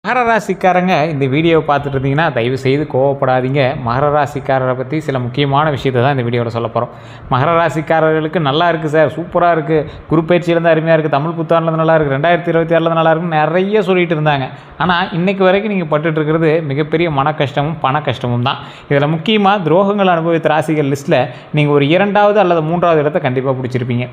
மகர ராசிக்காரங்க இந்த வீடியோவை பார்த்துட்டு இருந்தீங்கன்னா தயவு செய்து கோவப்படாதீங்க. மகர ராசிக்காரரை பற்றி சில முக்கியமான விஷயத்தை தான் இந்த வீடியோவில் சொல்ல போகிறோம். மகர ராசிக்காரர்களுக்கு நல்லா இருக்குது சார், சூப்பராக இருக்குது, குரு பயிற்சியிலேருந்து அருமையாக இருக்குது, தமிழ் புத்தாண்டுலேருந்து நல்லா இருக்குது, 2026 நல்லா இருக்குன்னு நிறைய சொல்லிட்டு இருந்தாங்க. ஆனால் இன்றைக்கு வரைக்கும் நீங்கள் பட்டுட்டு இருக்கிறது மிகப்பெரிய மன கஷ்டமும் பண கஷ்டமும் தான். இதில் முக்கியமாக துரோகங்கள் அனுபவித்த ராசிகள் லிஸ்ட்டில் நீங்கள் ஒரு 2வது அல்லது 3வது இடத்தை கண்டிப்பாக பிடிச்சிருப்பீங்க.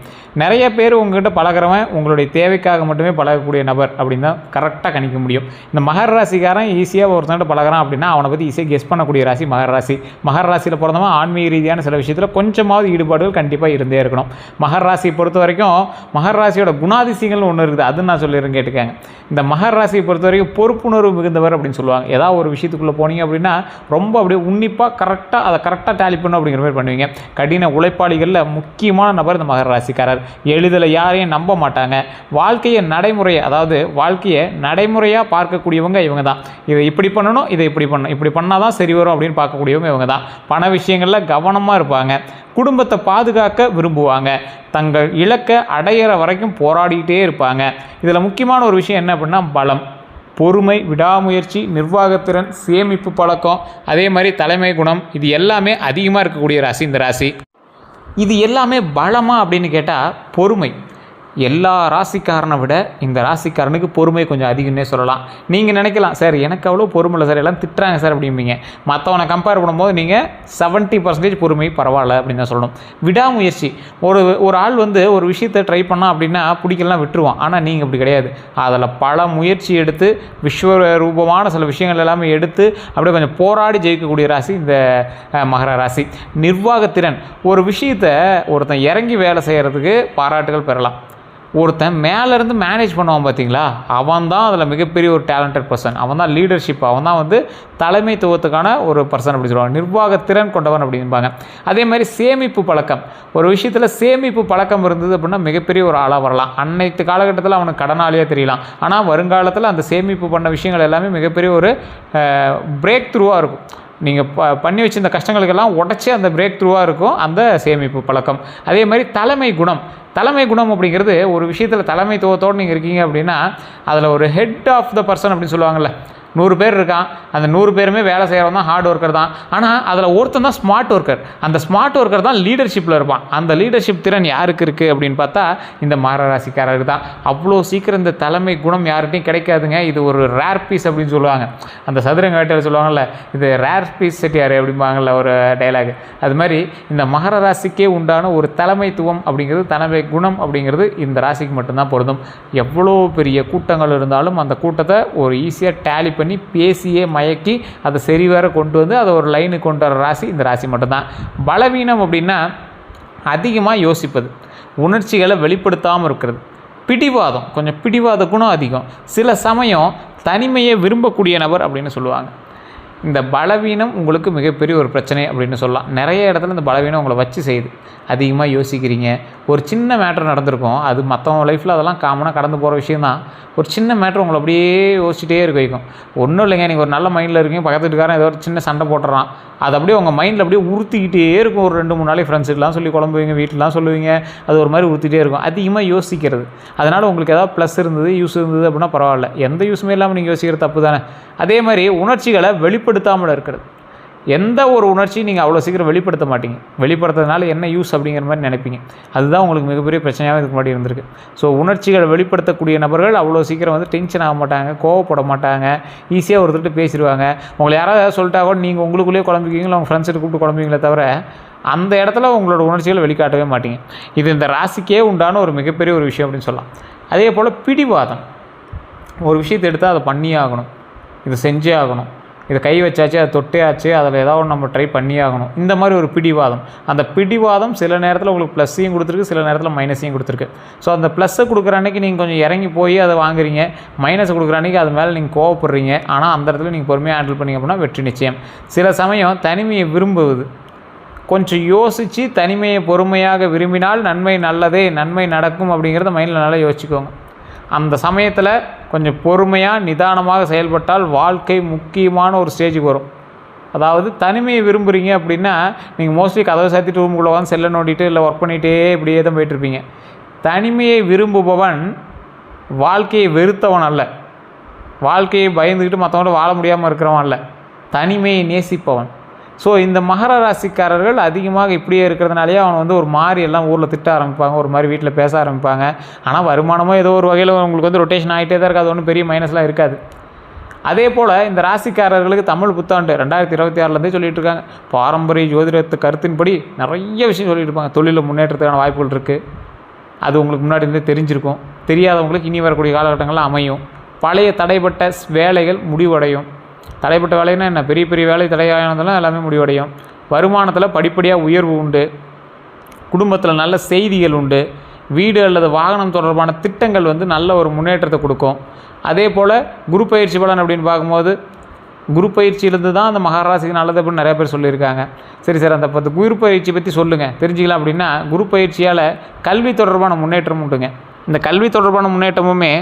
நிறைய பேர் உங்கள்கிட்ட பழகிறவன் உங்களுடைய தேவைக்காக மட்டுமே பழகக்கூடிய நபர் அப்படின்னு தான் கரெக்டாக கணிக்க முடியும். இந்த மகர ராசிக்காரன் ஈஸியாக ஒருத்தன்ட்டு பழகிறான் அப்படின்னா அவனை பற்றி ஈஸியாக கெஸ் பண்ணக்கூடிய ராசி மகர ராசி. மகர ராசியில் பிறந்தவன் ஆன்மீக ரீதியான சில விஷயத்தில் கொஞ்சமாவது ஈடுபாடுகள் கண்டிப்பாக இருந்தே இருக்கணும். மகர ராசியை பொறுத்த வரைக்கும் மகர ராசியோட குணாதிசயங்கள்னு ஒன்று இருக்குது, அது நான் சொல்லிடுறேன் கேட்டுக்காங்க. இந்த மகர ராசியை பொறுத்த வரைக்கும் பொறுப்புணர்வு மிகுந்தவர் அப்படின்னு சொல்லுவாங்க. ஏதாவது ஒரு விஷயத்துக்குள்ளே போனீங்க அப்படின்னா ரொம்ப அப்படியே உன்னிப்பாக அதை கரெக்டாக டேலி பண்ணணும் அப்படிங்கிற மாதிரி பண்ணுவீங்க. கடின உழைப்பாளிகளில் முக்கியமான நபர் இந்த மகர ராசிக்காரர். எளிதில் யாரையும் நம்ப மாட்டாங்க. வாழ்க்கையை நடைமுறையாக பார்க்கக்கூடியவங்க இவங்க தான். இதை இப்படி பண்ணணும், இதை இப்படி பண்ணால் தான் சரி வரும் அப்படின்னு பார்க்கக்கூடியவங்க இவங்க தான். பண விஷயங்களில் கவனமாக இருப்பாங்க. குடும்பத்தை பாதுகாக்க விரும்புவாங்க. தங்கள் இலக்கை அடையிற வரைக்கும் போராடிக்கிட்டே இருப்பாங்க. இதில் முக்கியமான ஒரு விஷயம் என்ன அப்படின்னா பலம், பொறுமை, விடாமுயற்சி, நிர்வாகத்திறன், சேமிப்பு பழக்கம், அதே மாதிரி தலைமை குணம், இது எல்லாமே அதிகமாக இருக்கக்கூடிய ராசி இந்த ராசி. இது எல்லாமே பலமா அப்படின்னு கேட்டால் பொறுமை. எல்லா ராசிக்காரனை விட இந்த ராசிக்காரனுக்கு பொறுமை கொஞ்சம் அதிகம்னே சொல்லலாம். நீங்கள் நினைக்கலாம், சார் எனக்கு அவ்வளோ பொறுமை இல்லை சார், எல்லாம் திட்டுறாங்க சார் அப்படிம்பீங்க. மற்றவனை கம்பேர் பண்ணும்போது நீங்கள் 70% பொறுமை பரவாயில்ல அப்படின்னு தான் சொல்லணும். விடாமுயற்சி. ஒரு ஆள் ஒரு விஷயத்தை ட்ரை பண்ணால் அப்படின்னா பிடிக்கலாம் விட்டுருவான். ஆனால் நீங்கள் அப்படி கிடையாது. அதில் பல முயற்சி எடுத்து விஸ்வரூபமான சில விஷயங்கள் எல்லாமே எடுத்து அப்படியே கொஞ்சம் போராடி ஜெயிக்கக்கூடிய ராசி இந்த மகர ராசி. நிர்வாகத்திறன். ஒரு விஷயத்தை ஒருத்தன் இறங்கி வேலை செய்கிறதுக்கு பாராட்டுகள் பெறலாம். ஒருத்தன் மேலேருந்து மேனேஜ் பண்ணுவான் பார்த்தீங்களா, அவன் தான் அதில் மிகப்பெரிய ஒரு டேலண்டட் பர்சன். அவன் தான் லீடர்ஷிப், அவன் தான் தலைமைத்துவத்துக்கான ஒரு பர்சன் அப்படி சொல்லுவாங்க. நிர்வாகத்திறன் கொண்டவன் அப்படின்பாங்க. அதே மாதிரி சேமிப்பு பழக்கம். ஒரு விஷயத்தில் சேமிப்பு பழக்கம் இருந்தது அப்படின்னா மிகப்பெரிய ஒரு ஆளாக வரலாம். அன்னைத்து காலகட்டத்தில் அவனுக்கு கடனாளியாக தெரியலாம். ஆனால் வருங்காலத்தில் அந்த சேமிப்பு பண்ண விஷயங்கள் எல்லாமே மிகப்பெரிய ஒரு பிரேக் த்ரூவாக இருக்கும். நீங்கள் பண்ணி வச்சிருந்த கஷ்டங்களுக்கெல்லாம் உடச்சி அந்த பிரேக் த்ரூவாக இருக்கும் அந்த சேமிப்பு பழக்கம். அதே மாதிரி தலைமை குணம் அப்படிங்கிறது ஒரு விஷயத்தில் தலைமைத்துவத்தோடு நீங்கள் இருக்கீங்க அப்படின்னா அதில் ஒரு ஹெட் ஆஃப் த பர்சன் அப்படின்னு சொல்லுவாங்கள்ல. 100 பேர் இருக்கான், அந்த 100 பேருமே வேலை செய்கிறவன் தான் ஹார்ட் ஒர்க்கர் தான். ஆனால் அதில் ஒருத்தன் தான் ஸ்மார்ட் ஒர்க்கர். அந்த ஸ்மார்ட் ஒர்க்கர் தான் லீடர்ஷிப்பில் இருப்பான். அந்த லீடர்ஷிப் திறன் யாருக்கு இருக்குது அப்படின்னு பார்த்தா இந்த மகர ராசிக்காரருக்கு தான். அவ்வளோ சீக்கிரம் இந்த தலைமை குணம் யார்கிட்டையும் கிடைக்காதுங்க. இது ஒரு ரேர் பீஸ் அப்படின்னு சொல்லுவாங்க. அந்த சதுரங்க வேட்டையில் சொல்லுவாங்கள்ல, இது ரேர் பீஸ் செட்டியார் அப்படிம்பாங்கள்ல ஒரு டைலாக். அது மாதிரி இந்த மகர ராசிக்கே உண்டான ஒரு தலைமைத்துவம் அப்படிங்கிறது, தலைமை குணம் அப்படிங்கிறது இந்த ராசிக்கு மட்டும்தான் பொருந்தும். எவ்வளோ பெரிய கூட்டங்கள் இருந்தாலும் அந்த கூட்டத்தை ஒரு ஈஸியாக டேலி பண்ணி பேசியே மயக்கி அதை சரிவர கொண்டு வந்து அதை ஒரு லைனுக்கு கொண்டு வர ராசி இந்த ராசி மட்டும்தான். பலவீனம் அப்படின்னா அதிகமாக யோசிப்பது, உணர்ச்சிகளை வெளிப்படுத்தாமல் இருக்கிறது, கொஞ்சம் பிடிவாத குணம் அதிகம், சில சமயம் தனிமையை விரும்பக்கூடிய நபர் அப்படின்னு சொல்லுவாங்க. இந்த பலவீனம் உங்களுக்கு மிகப்பெரிய ஒரு பிரச்சனை அப்படின்னு சொல்லலாம். நிறைய இடத்துல இந்த பலவீனம் உங்களை வச்சு செய்யுது. அதிகமாக யோசிக்கிறீங்க. ஒரு சின்ன மேட்ரு நடந்திருக்கும், அது மற்றவங்க லைஃப்பில் அதெல்லாம் காமனாக கடந்து போகிற விஷயந்தான். ஒரு சின்ன மேட்ரு உங்களை அப்படியே யோசிச்சுட்டே இருக்க வைக்கும். ஒன்றும் இல்லைங்க, நீங்கள் ஒரு நல்ல மைண்டில் இருக்கீங்க, பக்கத்து வீட்டுக்காரன் ஏதோ ஒரு சின்ன சண்டை போட்டுறான், அது அப்படியே உங்கள் மைண்டில் அப்படியே உறுத்திக்கிட்டே இருக்கும். ஒரு 2-3 நாளைக்கு ஃப்ரெண்ட்ஸுக்கெலாம் சொல்லி குழம்புவீங்க, வீட்டிலாம் சொல்லுவீங்க, அது ஒரு மாதிரி உறுத்திட்டே இருக்கும். அதிகமாக யோசிக்கிறது. அதனால் உங்களுக்கு ஏதாவது ப்ளஸ் இருந்தது, யூஸ் இருந்தது அப்படின்னா பரவாயில்ல. எந்த யூஸுமே இல்லாமல் நீங்கள் யோசிக்கிறது தப்பு தானே. அதே மாதிரி உணர்ச்சிகளை வெளிப்படுத்தாமல் இருக்கிறது. எந்த ஒரு உணர்ச்சியும் நீங்கள் அவ்வளோ சீக்கிரம் வெளிப்படுத்த மாட்டீங்க. வெளிப்படுத்துறதுனால என்ன யூஸ் அப்படிங்கிற மாதிரி நினைப்பீங்க. அதுதான் உங்களுக்கு மிகப்பெரிய பிரச்சனையாக இதுக்கு முன்னாடி இருந்திருக்கு. ஸோ உணர்ச்சிகளை வெளிப்படுத்தக்கூடிய நபர்கள் அவ்வளோ சீக்கிரம் டென்ஷன் ஆக மாட்டாங்க, கோவப்பட மாட்டாங்க, ஈஸியாக ஒருத்தர்கிட்ட பேசிடுவாங்க. உங்களை யாராவது சொல்லிட்டா கூட நீங்கள் உங்களுக்குள்ளேயே குழம்பிக்கிங்களோ உங்கள் ஃப்ரெண்ட்ஸுக்கு கூப்பிட்டு குழம்புவீங்களே தவிர அந்த இடத்துல உங்களோட உணர்ச்சிகளை வெளிக்காட்டவே மாட்டீங்க. இது இந்த ராசிக்கே உண்டான ஒரு மிகப்பெரிய ஒரு விஷயம் அப்படின்னு சொல்லலாம். அதே போல் பிடிவாதம். ஒரு விஷயத்தை எடுத்தால் அதை பண்ணியே ஆகணும், இதை செஞ்சே ஆகணும், இதை கை வச்சாச்சு, அதை தொட்டே ஆச்சு, அதில் ஏதாவது நம்ம ட்ரை பண்ணியே ஆகணும், இந்த மாதிரி ஒரு பிடிவாதம். அந்த பிடிவாதம் சில நேரத்தில் உங்களுக்கு ப்ளஸ்ஸையும் கொடுத்துருக்கு, சில நேரத்தில் மைனஸையும் கொடுத்துருக்கு. ஸோ அந்த ப்ளஸ்ஸை கொடுக்குற அன்றைக்கி நீங்கள் கொஞ்சம் இறங்கி போய் அதை வாங்குறீங்க, மைனஸை கொடுக்குற அன்றைக்கி அது மேலே நீங்கள் கோவப்படுறீங்க. ஆனால் அந்த இடத்துல நீங்கள் பொறுமையாக ஹேண்டில் பண்ணிங்க அப்படின்னா வெற்றி நிச்சயம். சில சமயம் தனிமையை விரும்புவது, கொஞ்சம் யோசித்து தனிமையை பொறுமையாக விரும்பினால் நன்மை நடக்கும் அப்படிங்கிறத மைண்டில் நல்லா யோசிச்சுக்கோங்க. அந்த சமயத்தில் கொஞ்சம் பொறுமையாக நிதானமாக செயல்பட்டால் வாழ்க்கை முக்கியமான ஒரு ஸ்டேஜுக்கு வரும். அதாவது தனிமையை விரும்புகிறீங்க அப்படின்னா நீங்கள் மோஸ்ட்லி கதவை சாத்திட்டு ரூமுக்குள்ளே வந்து செல்லை நோண்டிட்டு இல்லை ஒர்க் பண்ணிகிட்டே இப்படியே தான் போயிட்டுருப்பீங்க. தனிமையை விரும்புபவன் வாழ்க்கையை வெறுத்தவன் அல்ல, வாழ்க்கையை பயந்துக்கிட்டு மற்றவங்களோட வாழ முடியாமல் இருக்கிறவன் இல்லை, தனிமையை நேசிப்பவன். ஸோ இந்த மகர ராசிக்காரர்கள் அதிகமாக இப்படியே இருக்கிறதுனாலே அவன் வந்து ஒரு மாதிரி எல்லாம் ஊரில் திட்ட ஆரம்பிப்பாங்க, ஒரு மாதிரி வீட்டில் பேச ஆரம்பிப்பாங்க. ஆனால் வருமானமோ ஏதோ ஒரு வகையில் உங்களுக்கு வந்து ரொட்டேஷன் ஆகிட்டே தான் இருக்காது, ஒன்றும் பெரிய மைனஸ்லாம் இருக்காது. அதே போல் இந்த ராசிக்காரர்களுக்கு தமிழ் புத்தாண்டு 2026லேருந்தே சொல்லிகிட்டு இருக்காங்க. பாரம்பரிய ஜோதிடத்து கருத்தின்படி நிறைய விஷயம் சொல்லிட்டு இருப்பாங்க. தொழிலில் முன்னேற்றத்துக்கான வாய்ப்புகள் இருக்குது, அது உங்களுக்கு முன்னாடி இருந்தே தெரிஞ்சிருக்கும். தெரியாதவங்களுக்கு இனி வரக்கூடிய காலகட்டங்களில் அமையும். பழைய தடைப்பட்ட வேலைகள் முடிவடையும். தடைப்பட்ட வேலைன்னா என்ன, பெரிய பெரிய வேலை தடையானதெல்லாம் எல்லாமே முடிவடையும். வருமானத்தில் படிப்படியாக உயர்வு உண்டு. குடும்பத்தில் நல்ல செய்திகள் உண்டு. வீடு அல்லது வாகனம் தொடர்பான திட்டங்கள் வந்து நல்ல ஒரு முன்னேற்றத்தை கொடுக்கும். அதே போல் குரு பயிற்சி பலன் அப்படின்னு பார்க்கும்போது குரு பயிற்சியிலேருந்து தான் அந்த மகராசிக்கு நல்லது அப்படின்னு நிறைய பேர் சொல்லியிருக்காங்க. சரி சார், அந்த 10 குரு பயிற்சி பற்றி சொல்லுங்கள் தெரிஞ்சிக்கலாம் அப்படின்னா, குரு பயிற்சியால் கல்வி தொடர்பான முன்னேற்றம் உண்டுங்க. இந்த கல்வி தொடர்பான முன்னேற்றமுமே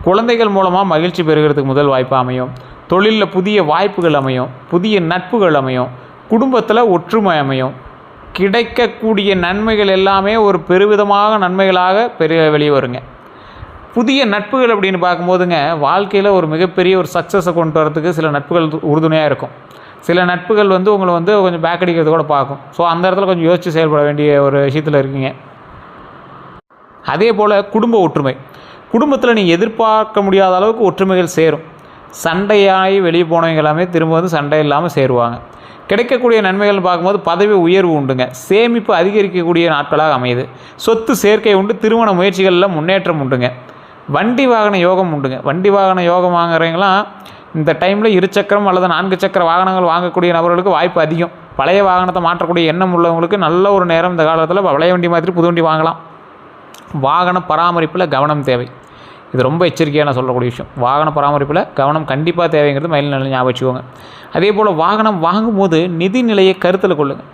குழந்தைகள் மூலமாக மகிழ்ச்சி பெறுகிறதுக்கு முதல் வாய்ப்பு அமையும். தொழிலில் புதிய வாய்ப்புகள் அமையும், புதிய நட்புகள் அமையும், குடும்பத்தில் ஒற்றுமை அமையும். கிடைக்கக்கூடிய நன்மைகள் எல்லாமே ஒரு பெருவிதமாக நன்மைகளாக வெளியே வருங்க. புதிய நட்புகள் அப்படின்னு பார்க்கும்போதுங்க, வாழ்க்கையில் ஒரு மிகப்பெரிய ஒரு சக்ஸஸை கொண்டு வரதுக்கு சில நட்புகள் உறுதுணையாக இருக்கும். சில நட்புகள் வந்து உங்களை வந்து கொஞ்சம் பேக் அடிக்கிறது கூட பார்க்கும். ஸோ அந்த இடத்துல கொஞ்சம் யோசித்து செயல்பட வேண்டிய ஒரு விஷயத்தில் இருக்கீங்க. அதே போல் குடும்ப ஒற்றுமை, குடும்பத்தில் நீங்கள் எதிர்பார்க்க முடியாத அளவுக்கு ஒற்றுமைகள் சேரும். சண்டையாகி வெளியே போனவங்க எல்லாமே திரும்ப வந்து சண்டை இல்லாமல் சேருவாங்க. கிடைக்கக்கூடிய நன்மைகள்னு பார்க்கும்போது பதவி உயர்வு உண்டுங்க. சேமிப்பு அதிகரிக்கக்கூடிய நாட்களாக அமையுது. சொத்து சேர்க்கை உண்டு. திருமண முயற்சிகளில் முன்னேற்றம் உண்டுங்க. வண்டி வாகன யோகம் உண்டுங்க. வண்டி வாகன யோகம் வாங்குறவங்களாம் இந்த டைமில் 2 சக்கரம் அல்லது 4 சக்கர வாகனங்கள் வாங்கக்கூடிய நபர்களுக்கு வாய்ப்பு அதிகம். பழைய வாகனத்தை மாற்றக்கூடிய எண்ணம் உள்ளவங்களுக்கு நல்ல ஒரு நேரம் இந்த காலத்தில் பழைய வண்டி மாதிரி புது வண்டி வாங்கலாம். வாகன பராமரிப்பில் கவனம் தேவை. இது ரொம்ப எச்சரிக்கையாக நான் சொல்லக்கூடிய விஷயம். வாகன பராமரிப்பில் கவனம் கண்டிப்பாக தேவைங்கிறது மயில் நல்ல ஞாபகம் வச்சுக்கோங்க. அதே போல் வாகனம் வாங்கும்போது நிதி நிலையை கருத்தில் கொள்ளுங்கள்.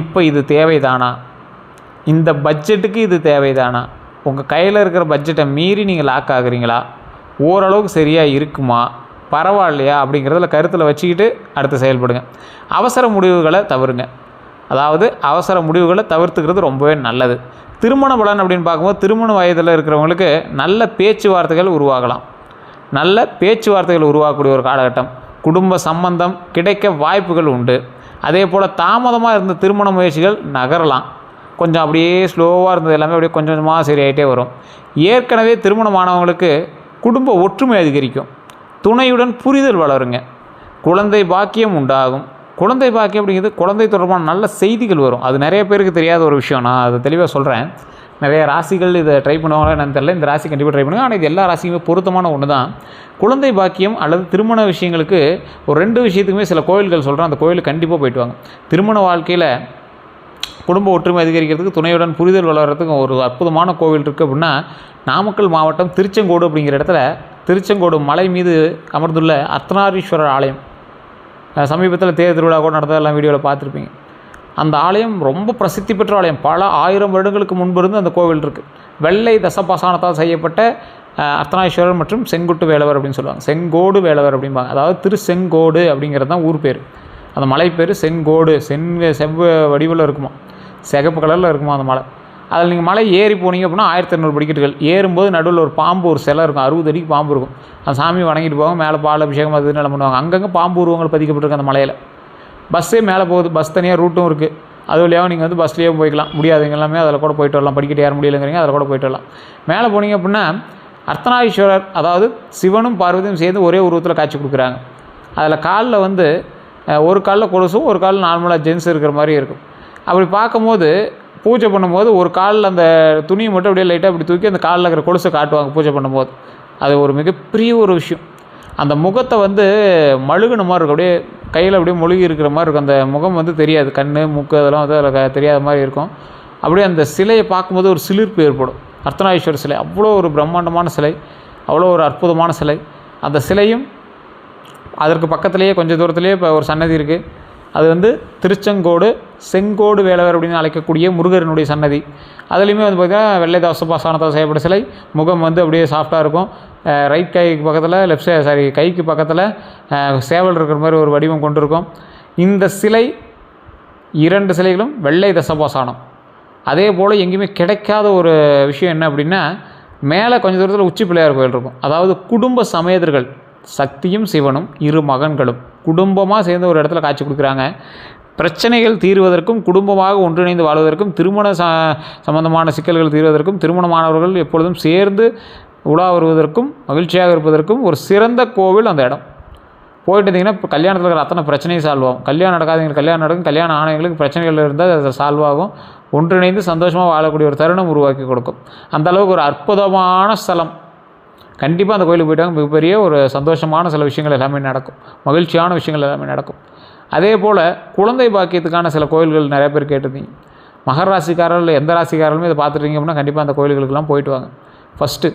இப்போ இது தேவைதானா, இந்த பட்ஜெட்டுக்கு இது தேவைதானா, உங்கள் கையில் இருக்கிற பட்ஜெட்டை மீறி நீங்கள் லாக் ஆகுறீங்களா, ஓரளவுக்கு சரியாக இருக்குமா, பரவாயில்லையா அப்படிங்கிறதுல கருத்தில் வச்சுக்கிட்டு அடுத்து செயல்படுங்க. அவசர முடிவுகளை தவிருங்க. அதாவது அவசர முடிவுகளை தவிர்த்துக்கிறது ரொம்பவே நல்லது. திருமண பலன் அப்படின்னு பார்க்கும்போது திருமண வயதில் இருக்கிறவங்களுக்கு நல்ல பேச்சுவார்த்தைகள் உருவாகலாம். நல்ல பேச்சுவார்த்தைகள் உருவாகக்கூடிய ஒரு காலகட்டம். குடும்ப சம்பந்தம் கிடைக்க வாய்ப்புகள் உண்டு. அதே போல் தாமதமாக இருந்த திருமண முயற்சிகள் நகரலாம். கொஞ்சம் அப்படியே ஸ்லோவாக இருந்தது எல்லாமே அப்படியே கொஞ்சம் கொஞ்சமாக சரியாயிட்டே வரும். ஏற்கனவே திருமணமானவங்களுக்கு குடும்ப ஒற்றுமை அதிகரிக்கும். துணையுடன் புரிதல் வளருங்க. குழந்தை பாக்கியம் உண்டாகும். குழந்தை பாக்கியம் அப்படிங்கிறது குழந்தை தொடர்பான நல்ல செய்திகள் வரும். அது நிறைய பேருக்கு தெரியாத ஒரு விஷயம். நான் அதை தெளிவாக சொல்கிறேன். நிறைய ராசிகள் இதை ட்ரை பண்ணுவாங்களா என்னன்னு தெரியல. இந்த ராசி கண்டிப்பாக ட்ரை பண்ணுங்க. ஆனால் இது எல்லா ராசிக்குமே பொருத்தமான ஒன்று தான். குழந்தை பாக்கியம் அல்லது திருமண விஷயங்களுக்கு ஒரு 2 விஷயத்துக்குமே சில கோயில்கள் சொல்கிறேன். அந்த கோயிலுக்கு கண்டிப்பாக போய்ட்டு வாங்க. திருமண வாழ்க்கையில் குடும்ப ஒற்றுமை அதிகரிக்கிறதுக்கு, துணையுடன் புரிதல் வளர்கிறதுக்கு ஒரு அற்புதமான கோவில் இருக்குது அப்படின்னா, நாமக்கல் மாவட்டம் திருச்செங்கோடு அப்படிங்கிற இடத்துல திருச்செங்கோடு மலை மீது அமர்ந்துள்ள அர்த்தநாரீஸ்வரர் ஆலயம். சமீபத்தில் தேர் திருவிழா கூட நடந்ததெல்லாம் வீடியோவில் பார்த்துருப்பீங்க. அந்த ஆலயம் ரொம்ப பிரசித்தி பெற்ற ஆலயம். பல 1000 வருடங்களுக்கு முன்பு இருந்து அந்த கோவில் இருக்குது. வெள்ளை தசபாசானத்தால் செய்யப்பட்ட அர்த்தநாரீஸ்வரர் மற்றும் செங்குட்டு வேலவர் அப்படின்னு சொல்லுவாங்க. செங்கோடு வேலவர் அப்படிம்பாங்க. அதாவது திருச்செங்கோடு அப்படிங்கிறது தான் ஊர் பேர். அந்த மலை பேர் செங்கோடு. செவ்வ வடிவில் இருக்குமா, சிகப்பு கலரில் இருக்குமா அந்த மலை. அதில் நீங்கள் மலை ஏறி போனீங்க அப்படின்னா 1200 படிக்கட்டுகள். ஏறும்போது நடுவில் ஒரு பாம்பு, ஒரு சிலை இருக்கும். 60 அடிக்கு பாம்பு இருக்கும். அந்த சாமி வணங்கிட்டு போவாங்க. மேலே பால் அபிஷேகம் அது எல்லாம் பண்ணுவாங்க. அங்கங்கே பாம்பு உருவங்கள் பதிக்கப்பட்டிருக்கு அந்த மலையில். பஸ்ஸே மேலே போகுது. பஸ் தனியாக ரூட்டும் இருக்குது. அது வழியாக நீங்கள் வந்து பஸ்லேயே போய்க்கலாம். முடியாதுங்க எல்லாமே அதில் கூட போய்ட்டு வரலாம். படிக்கட்டு ஏற முடியலைங்கிறீங்க, அதில் கூட போய்ட்டு வரலாம். மேலே போனீங்க அப்படின்னா அர்த்தநாரீஸ்வரர், அதாவது சிவனும் பார்வதியும் சேர்ந்து ஒரே உருவத்தில் காட்சி கொடுக்குறாங்க. அதில் காலில் வந்து ஒரு காலில் கொலுசும் ஒரு காலில் நார்மலாக ஜென்ஸ் இருக்கிற மாதிரி இருக்கும். அப்படி பார்க்கும்போது பூஜை பண்ணும்போது ஒரு காலில் அந்த துணியை மட்டும் அப்படியே லைட்டாக அப்படி தூக்கி அந்த காலில் இருக்கிற கொலுசை காட்டுவாங்க பூஜை பண்ணும்போது. அது ஒரு மிகப்பெரிய ஒரு விஷயம். அந்த முகத்தை வந்து மழுகுன மாதிரி இருக்கும். அப்படியே கையில் அப்படியே மொழுகி இருக்கிற மாதிரி இருக்கும். அந்த முகம் வந்து தெரியாது. கண், மூக்கு அதெல்லாம் வந்து அதில் தெரியாத மாதிரி இருக்கும். அப்படியே அந்த சிலையை பார்க்கும்போது ஒரு சிலிர்ப்பு ஏற்படும். அர்த்தநாரீஸ்வரர் சிலை அவ்வளோ ஒரு பிரம்மாண்டமான சிலை, அவ்வளோ ஒரு அற்புதமான சிலை. அந்த சிலையும் அதற்கு பக்கத்துலேயே கொஞ்சம் தூரத்துலேயே இப்போ ஒரு சன்னதி இருக்குது. அது வந்து திருச்செங்கோடு செங்கோடு வேலவர் அப்படின்னு அழைக்கக்கூடிய முருகரனுடைய சன்னதி. அதுலேயுமே வந்து பார்த்திங்கன்னா வெள்ளை தசபாசானத்தால் செய்யப்பட்ட சிலை. முகம் வந்து அப்படியே சாஃப்டாக இருக்கும். ரைட் கைக்கு பக்கத்தில் கைக்கு பக்கத்தில் சேவல் இருக்கிற மாதிரி ஒரு வடிவம் கொண்டிருக்கும். இந்த சிலை 2 சிலைகளும் வெள்ளை தசபாசானம். அதே போல் எங்கேயுமே கிடைக்காத ஒரு விஷயம் என்ன அப்படின்னா, மேலே கொஞ்சம் தூரத்தில் உச்சி பிள்ளையார் கோயில் இருக்கும். அதாவது குடும்ப சமேதர்கள், சக்தியும் சிவனும் 2 மகன்களும் குடும்பமாக சேர்ந்து ஒரு இடத்துல காட்சி கொடுக்குறாங்க. பிரச்சனைகள் தீர்வதற்கும், குடும்பமாக ஒன்றிணைந்து வாழ்வதற்கும், திருமண சம்பந்தமான சிக்கல்கள் தீர்வதற்கும், திருமணமானவர்கள் எப்பொழுதும் சேர்ந்து உலா வருவதற்கும், மகிழ்ச்சியாக இருப்பதற்கும் ஒரு சிறந்த கோவில் அந்த இடம். போயிட்டு இருந்தீங்கன்னா இப்போ கல்யாணத்தில் இருக்கிற அத்தனை பிரச்சனையும் சால்வ் ஆகும். கல்யாணம் நடக்காதவங்களுக்கு கல்யாணம் நடக்கும், கல்யாணம் ஆணையங்களுக்கு பிரச்சனைகள் இருந்தால் அது சால்வ் ஆகும். ஒன்றிணைந்து சந்தோஷமாக வாழக்கூடிய ஒரு தருணம் உருவாக்கி கொடுக்கும். அந்தளவுக்கு ஒரு அற்புதமான ஸ்தலம். கண்டிப்பாக அந்த கோயிலுக்கு போயிட்டாங்க மிகப்பெரிய ஒரு சந்தோஷமான சில விஷயங்கள் எல்லாமே நடக்கும், மகிழ்ச்சியான விஷயங்கள் எல்லாமே நடக்கும். அதே போல் குழந்தை பாக்கியத்துக்கான சில கோயில்கள் நிறைய பேர் கேட்டிருந்தீங்க. மகர ராசிக்காரர்கள் எந்த ராசிக்காரர்களுமே இதை பார்த்துட்டீங்க அப்படின்னா கண்டிப்பாக அந்த கோயில்களுக்கெல்லாம் போயிட்டு வாங்க. ஃபஸ்ட்டு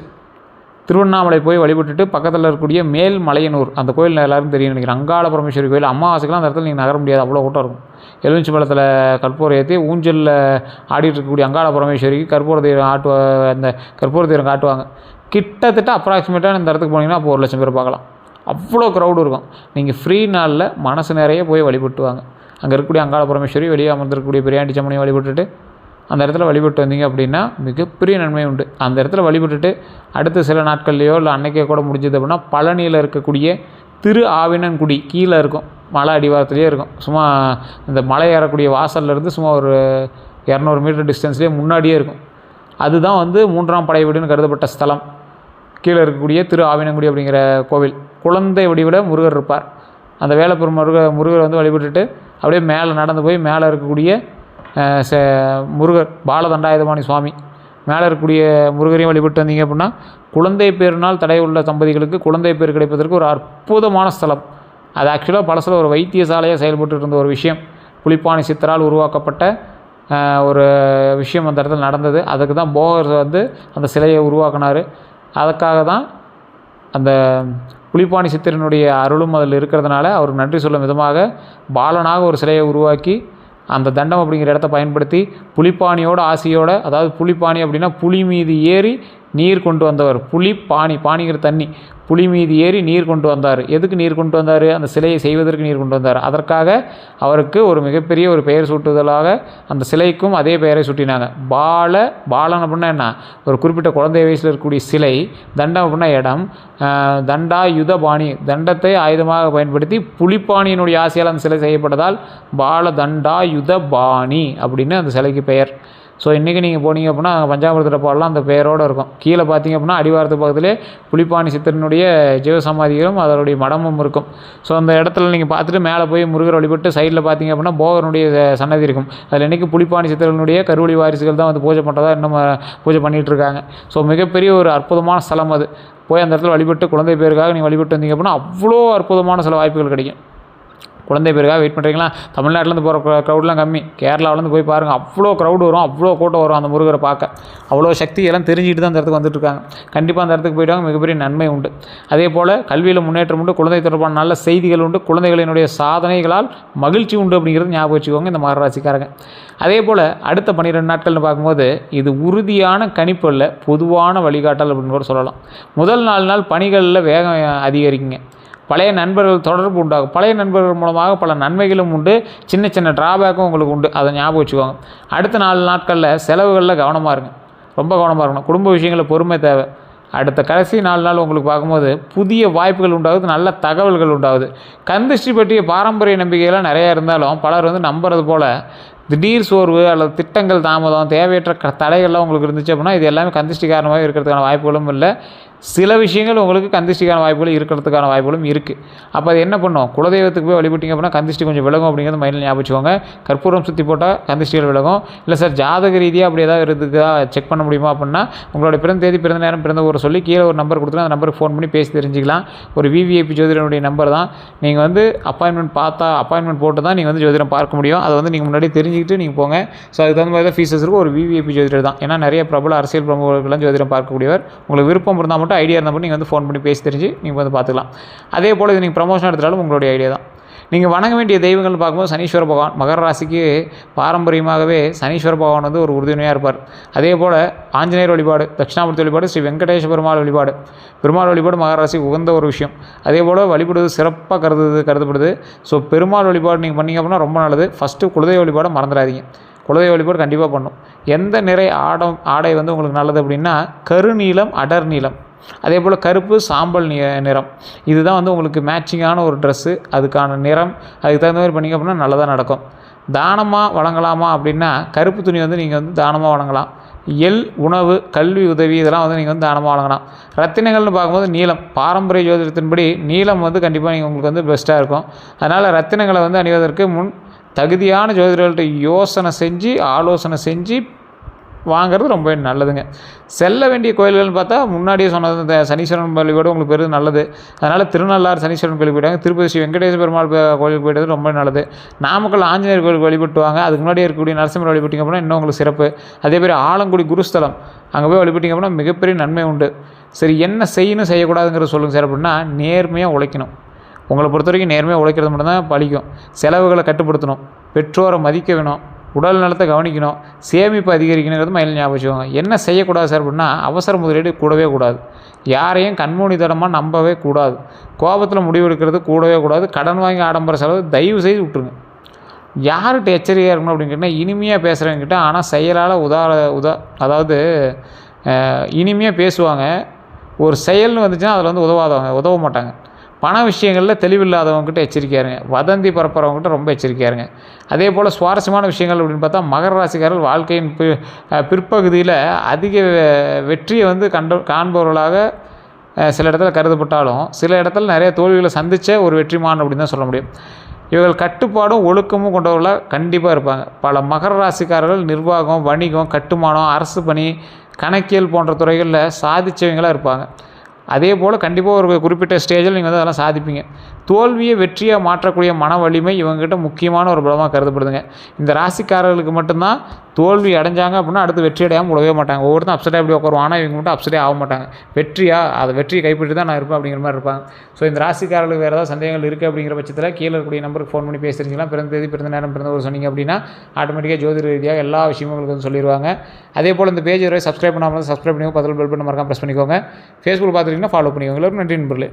திருவண்ணாமலை போய் வழிபட்டுட்டு பக்கத்தில் இருக்கக்கூடிய மேல்மலையனூர் அந்த கோயில் எல்லாருக்கும் தெரியும் நினைக்கிறேன். அங்காள பரமேஸ்வரி கோயில். அமாவாசைக்கெல்லாம் அந்த இடத்துல நீங்கள் நகர முடியாது, அவ்வளோ கூட்டம் இருக்கும். எலுமிச்சி பழத்தில் கற்பூரம் ஏற்றி ஊஞ்சலில் ஆடிட்டு இருக்கக்கூடிய அங்காள பரமேஸ்வரிக்கு கற்பூர தீரம் அந்த கற்பூர தீரம் காட்டுவாங்க. கிட்டத்தட்ட அப்ராக்சிமேட்டாக இந்த இடத்துக்கு போனீங்கன்னா அப்போ 1,00,000 பேர் பார்க்கலாம். அவ்வளோ க்ரௌடு இருக்கும். நீங்கள் ஃப்ரீ நாளில் மனசு நிறைய போய் வழிபட்டு வாங்க. அங்கே இருக்கக்கூடிய அங்காள பரமேஸ்வரி, வெளியே அமர்ந்திருக்கக்கூடிய பெரியாண்டி சம்மனையை வழிபட்டுட்டு அந்த இடத்துல வழிபட்டு வந்தீங்க அப்படின்னா மிகப்பெரிய நன்மை உண்டு. அந்த இடத்துல வழிபட்டுட்டு அடுத்த சில நாட்கள்லையோ இல்லை அன்னைக்கே கூட முடிஞ்சது அப்படின்னா பழனியில் இருக்கக்கூடிய திரு ஆவினன்குடி கீழே இருக்கும், மலை அடிவாரத்துலேயே இருக்கும். சும்மா இந்த மலை ஏறக்கூடிய வாசல்லேருந்து சும்மா ஒரு 200 மீட்டர் டிஸ்டன்ஸ்லேயே முன்னாடியே இருக்கும். அதுதான் வந்து 3ஆம் படை வீடுன்னு கருதப்பட்ட ஸ்தலம். கீழே இருக்கக்கூடிய திரு ஆவினங்குடி அப்படிங்கிற கோவில். குழந்தை வடிவில் முருகர் இருப்பார். அந்த வேலப்பெரும் முருகர் வந்து வழிபட்டுட்டு அப்படியே மேலே நடந்து போய் மேலே இருக்கக்கூடிய முருகர் பாலதண்டாயுதபாணி சுவாமி மேலே இருக்கக்கூடிய முருகரையும் வழிபட்டு வந்தீங்க அப்படின்னா குழந்தை பேரினால் தடை உள்ள தம்பதிகளுக்கு குழந்தை பேர் கிடைப்பதற்கு ஒரு அற்புதமான ஸ்தலம். அது ஆக்சுவலாக பழசில் ஒரு வைத்தியசாலையாக செயல்பட்டு இருந்த ஒரு விஷயம். புலிப்பாணி சித்தரால் உருவாக்கப்பட்ட ஒரு விஷயம் அந்த இடத்துல நடந்தது. அதுக்கு தான் போகர் வந்து அந்த சிலையை உருவாக்கினார். அதுக்காக தான் அந்த புலிப்பாணி சித்தரினுடைய அருளும் அதில் இருக்கிறதுனால அவருக்கு நன்றி சொல்லும் விதமாக பாலனாக ஒரு சிலையை உருவாக்கி அந்த தண்டம் அப்படிங்கிற இடத்த பயன்படுத்தி புலிப்பாணியோட ஆசையோடு, அதாவது புலிப்பாணி அப்படின்னா புலி மீது ஏறி நீர் கொண்டு வந்தவர். புலிப்பாணி, பாணிங்கிற தண்ணி, புலி மீது ஏறி நீர் கொண்டு வந்தார். எதுக்கு நீர் கொண்டு வந்தார்? அந்த சிலையை செய்வதற்கு நீர் கொண்டு வந்தார். அதற்காக அவருக்கு ஒரு மிகப்பெரிய ஒரு பெயர் சூட்டுதலாக அந்த சிலைக்கும் அதே பெயரை சூட்டினாங்க. பாலன் அப்படின்னா என்ன? ஒரு குறிப்பிட்ட குழந்தை வயசில் இருக்கக்கூடிய சிலை. தண்டம் அப்படின்னா இடம். தண்டாயுதபாணி, தண்டத்தை ஆயுதமாக பயன்படுத்தி புலிப்பாணியினுடைய ஆசையால் அந்த சிலை செய்யப்பட்டதால் பால தண்டாயுதபாணி அப்படின்னு அந்த சிலைக்கு பெயர். ஸோ இன்றைக்கி நீங்கள் போனீங்க அப்படின்னா பஞ்சாமிர்தத்தில் பாடலாம் அந்த பெயரோடு இருக்கும். கீழே பார்த்தீங்க அப்படின்னா அடிவாரத்து பக்கத்திலே புலிப்பாணி சித்தரினுடைய ஜீவசமாதிகளும் அதனுடைய மடமும் இருக்கும். ஸோ அந்த இடத்துல நீங்கள் பார்த்துட்டு மேலே போய் முருகர் வழிபட்டு சைடில் பார்த்தீங்க அப்படின்னா போகருடைய சன்னதி இருக்கும். அதில் இன்றைக்கி புலிப்பாணி சித்தர்களுடைய கருவழி வாரிசுகள் தான் வந்து பூஜை பண்ணுறதா இன்னும் பூஜை பண்ணிகிட்டு இருக்காங்க. ஸோ மிகப்பெரிய ஒரு அற்புதமான ஸ்தலம் அது. போய் அந்த இடத்துல வழிபட்டு குழந்தை பேருக்காக நீங்கள் வழிபட்டு வந்தீங்க அப்படின்னா அவ்வளோ அற்புதமான சில வாய்ப்புகள் கிடைக்கும். குழந்தை பேருக்காக வெயிட் பண்ணுறீங்களா? தமிழ்நாட்டிலேருந்து போகிற க்ரௌட்லாம் கம்மி. கேரளாவிலேருந்து போய் பாருங்கள், அவ்வளோ க்ரௌடு வரும், அவ்வளோ கூட்டம் வரும் அந்த முருகரை பார்க்க. அவ்வளோ சக்தி எல்லாம் தெரிஞ்சுக்கிட்டு தான் அந்த இடத்துக்கு வந்துட்டுருக்காங்க. கண்டிப்பாக அந்த இடத்துக்கு போயிட்டாங்க, மிகப்பெரிய நன்மை உண்டு. அதே போல் கல்வியில் முன்னேற்றம் உண்டு, குழந்தை தொடர்பான நல்ல செய்திகள் உண்டு, குழந்தைகளினுடைய சாதனைகளால் மகிழ்ச்சி உண்டு அப்படிங்கிறது ஞாபகம் வச்சுக்கோங்க இந்த மகர ராசிக்காரங்க. அதே போல் அடுத்த 12 நாட்கள்னு பார்க்கும்போது இது உறுதியான கணிப்பு இல்லை, பொதுவான வழிகாட்டல் அப்படின்னு கூட சொல்லலாம். முதல் 4 நாள் பணிகளில் வேகம் அதிகரிக்குங்க. பழைய நண்பர்கள் தொடர்பு உண்டாகும். பழைய நண்பர்கள் மூலமாக பல நன்மைகளும் உண்டு, சின்ன சின்ன ட்ராபேக்கும் உங்களுக்கு உண்டு. அதை ஞாபகம் வச்சுக்கோங்க. அடுத்த 4 நாட்களில் செலவுகளில் கவனமாக இருங்க, ரொம்ப கவனமாக இருக்கணும். குடும்ப விஷயங்களில் பொறுமை தேவை. அடுத்த கடைசி 4 நாள் உங்களுக்கு பார்க்கும்போது புதிய வாய்ப்புகள் உண்டாகுது, நல்ல தகவல்கள் உண்டாகுது. கந்திஷ்டி பற்றிய பாரம்பரிய நம்பிக்கைகள்லாம் நிறையா இருந்தாலும் பலர் வந்து நம்புறது போல் திடீர் சோர்வு அல்லது திட்டங்கள் தாமதம், தேவையற்ற தடைகள்லாம் உங்களுக்கு இருந்துச்சு அப்படின்னா இது எல்லாமே கந்திஷ்டி காரணமாக இருக்கிறதுக்கான வாய்ப்புகளும் இல்லை. சில விஷயங்கள் உங்களுக்கு கந்திஷ்டிக்கான வாய்ப்புகள் இருக்கிறதுக்கான வாய்ப்புகளும் இருக்குது. அப்போ அது என்ன பண்ணும்? குலதெய்வத்துக்கு போய் வழிபட்டிங்க அப்படின்னா கந்திஷ்டி கொஞ்சம் விலகும் அப்படிங்கிறது மைண்டில் ஞாபகம் வச்சுக்கோங்க. கற்பூரம் சுற்றி போட்டால் கந்திஷ்டிகள் விலகும். இல்லை சார் ஜாதக ரீதியாக அப்படி ஏதாவது இருக்குதா செக் பண்ண முடியுமா அப்படின்னா உங்களோட பிறந்த தேதி, பிறந்த நேரம், பிறந்த ஊரை சொல்லி கீழே ஒரு நம்பர் கொடுத்துட்டு அந்த நம்பருக்கு ஃபோன் பண்ணி பேசி தெரிஞ்சிக்கலாம். ஒரு விவிஐபி ஜோதிடனுடைய நம்பர் தான். நீங்கள் வந்து அப்பாயின்மெண்ட் போட்டு தான் நீங்கள் வந்து ஜோதிடம் பார்க்க முடியும். அதை வந்து நீங்கள் முன்னாடி தெரிஞ்சுக்கிட்டு நீங்கள் போங்க. ஸோ அதுக்கு தகுந்த மாதிரி தான் ஃபீஸஸ் இருக்கும். ஒரு விவிஐபி ஜோதிடர் தான். ஏன்னா நிறைய பிரபல அரசியல் பிரமுகர்கள்லாம் ஜோதிடம் பார்க்கக்கூடியவர். உங்களுக்கு விருப்பம் இருந்தால் ஐடியா இருந்தால் நீங்கள் வந்து ஃபோன் பண்ணி பேசி தெரிஞ்சு நீங்கள் வந்து பார்த்துக்கலாம். அதே போல் இது நீங்கள் ப்ரமோஷன் எடுத்தாலும் உங்களுடைய ஐடியா தான். நீங்கள் வணங்க வேண்டிய தெய்வங்கள்னு பார்க்கும்போது சனீஸ்வர பகவான். மகர ராசிக்கு பாரம்பரியமாகவே சனீஸ்வர பகவான் வந்து ஒரு உறுதுணையாக இருப்பார். அதே போல் ஆஞ்சநேயர் வழிபாடு, தட்சிணாமூர்த்தி வழிபாடு, ஸ்ரீ வெங்கடேஷ பெருமாள் வழிபாடு, பெருமாள் வழிபாடு மகர ராசிக்கு உகந்த ஒரு விஷயம். அதே போல் வழிபடுவது சிறப்பாக கருதப்படுது. ஸோ பெருமாள் வழிபாடு நீங்கள் பண்ணிங்க அப்படின்னா ரொம்ப நல்லது. ஃபஸ்ட்டு குலதெய்வ வழிபாடு மறந்துடாதீங்க. குலதெய்வ வழிபாடு கண்டிப்பாக பண்ணும். எந்த நிறை ஆடை வந்து உங்களுக்கு நல்லது அப்படின்னா கருநீலம், அடர் நீலம், அதே போல் கருப்பு, சாம்பல் நிறம். இதுதான் வந்து உங்களுக்கு மேட்சிங்கான ஒரு ட்ரெஸ்ஸு. அதுக்கான நிறம் அதுக்கு தகுந்த மாதிரி பண்ணிங்க அப்படின்னா நல்லதாக நடக்கும். தானமாக வழங்கலாமா அப்படின்னா கருப்பு துணி வந்து நீங்கள் வந்து தானமாக வழங்கலாம். உணவு, கல்வி உதவி இதெல்லாம் வந்து நீங்கள் வந்து தானமாக வழங்கலாம். ரத்தினங்கள்னு பார்க்கும்போது நீலம், பாரம்பரிய ஜோதிடத்தின்படி நீலம் வந்து கண்டிப்பாக உங்களுக்கு வந்து பெஸ்ட்டாக இருக்கும். அதனால் ரத்தினங்களை வந்து அணிவதற்கு முன் தகுதியான ஜோதிடர்கள்ட்ட ஆலோசனை செஞ்சு வாங்கிறது ரொம்ப நல்லதுங்க. செல்ல வேண்டிய கோயில்கள்னு பார்த்தா முன்னாடியே சொன்னது இந்த சனீஸ்வரன் வழிபாடு உங்களுக்கு பெரும் நல்லது. அதனால் திருநள்ளாறு சனீஸ்வரன் கோயிலுக்கு போயிட்டாங்க. திருப்பதி ஸ்ரீ வெங்கடேஸ்வர பெருமாள் கோயிலுக்கு போய்ட்டது ரொம்ப நல்லது. நாமக்கல் ஆஞ்சநேயர் கோயிலுக்கு வழிபட்டுவாங்க. அதுக்கு முன்னாடி இருக்கக்கூடிய நரசிம்மர் வழிபட்டிங்க அப்படின்னா இன்னும் உங்களுக்கு சிறப்பு. அதேமாதிரி ஆலங்குடி குருஸ்தலம் அங்கே போய் வழிபட்டிங்க அப்படின்னா மிகப்பெரிய நன்மை உண்டு. சரி, என்ன செய்யணும் செய்யக்கூடாதுங்கிறத சொல்லுங்கள் சார் அப்படின்னா நேர்மையாக உழைக்கணும். உங்களை பொறுத்த வரைக்கும் நேர்மையாக உழைக்கிறது மட்டும்தான் பலிக்கும். செலவுகளை கட்டுப்படுத்தணும், பெற்றோரை மதிக்க வேணும், உடல் நலத்தை கவனிக்கணும், சேமிப்பு அதிகரிக்கணுங்கிறது மைண்டில் ஞாபகம் வச்சுக்கோங்க. என்ன செய்யக்கூடாது சார் அப்படின்னா அவசர முதலீடு கூடவே கூடாது. யாரையும் கண்மூடித்தனமாக நம்பவே கூடாது. கோபத்தில் முடிவெடுக்கிறது கூடவே கூடாது. கடன் வாங்கி ஆடம்பர செலவு தயவு செய்து விட்டுருங்க. யார்கிட்ட எச்சரிக்கையாக இருக்கணும் அப்படின்னு கேட்டால் இனிமையாக பேசுகிறவங்கிட்ட, ஆனால் செயலால் அதாவது இனிமையாக பேசுவாங்க. ஒரு செயல்னு வந்துச்சுன்னா அதில் வந்து உதவ மாட்டாங்க. பண விஷயங்களில் தெளிவில்லாதவங்ககிட்ட எச்சரிக்கையாக இருங்க. வதந்தி பரப்புறவங்ககிட்ட ரொம்ப எச்சரிக்கையாக இருங்க. அதே போல் சுவாரஸ்யமான விஷயங்கள் அப்படின்னு பார்த்தா மகர ராசிக்காரர்கள் வாழ்க்கையின் பிற்பகுதியில் அதிக வெற்றியை வந்து காண்பவர்களாக சில இடத்துல கருதப்பட்டாலும் சில இடத்துல நிறைய தோல்விகளை சந்தித்த ஒரு வெற்றிமான் அப்படின்னு தான் சொல்ல முடியும். இவர்கள் கட்டுப்பாடும் ஒழுக்கமும் கொண்டவர்களாக கண்டிப்பாக இருப்பாங்க. பல மகர ராசிக்காரர்கள் நிர்வாகம், வணிகம், கட்டுமானம், அரசு பணி, கணக்கியல் போன்ற துறைகளில் சாதித்தவங்களாக இருப்பாங்க. அதே போல் கண்டிப்பாக ஒரு குறிப்பிட்ட ஸ்டேஜில் நீங்கள் வந்து அதெல்லாம் சாதிப்பீங்க. தோல்வியை வெற்றியாக மாற்றக்கூடிய மன வலிமை இவங்ககிட்ட முக்கியமான ஒரு பலமாக கருதப்படுதுங்க. இந்த ராசிக்காரர்களுக்கு மட்டும்தான் தோல்வி அடைஞ்சாங்க அப்படின்னா அடுத்து வெற்றி அடையாமல் விடவே மாட்டாங்க. ஒவ்வொருத்தரும் அப்செட்டாக எப்படி உட்காருவோம், ஆனால் இவங்க மட்டும் அப்செட்டே ஆக மாட்டாங்க. வெற்றியை கைப்பற்றி தான் நான் இருப்பேன் அப்படிங்கிற மாதிரி இருப்பாங்க. ஸோ இந்த ராசிக்காரர்களுக்கு வேறு ஏதாவது சந்தேகங்கள் இருக்குது அப்படிங்கிற பட்சத்தில் கீழே இருக்கக்கூடிய நம்பருக்கு ஃபோன் பண்ணி பேசுகிறீங்களா, பிறந்த தேதி, பிறந்த நேரம், பிறந்த ஒரு சொன்னீங்க அப்படின்னா ஆட்டோமேட்டிக்காக ஜோதிட ரீதியாக எல்லா விஷயமும் உங்களுக்கு வந்து சொல்லிடுவாங்க. அதே போல் இந்த பேஜ் வரை சப்ஸ்கிரைப் பண்ணாமல் சப்ஸ்கிரைப் பண்ணிக்கோங்க. பதில் பெல் பட்டன் மறக்காம ப்ரெஸ் பண்ணிக்கோங்க. ஃபேஸ்புக் பார்த்துக்கிட்டிங்கன்னா ஃபாலோ பண்ணிக்கோங்க. எல்லாருக்கும் நன்றி நண்பர்களே.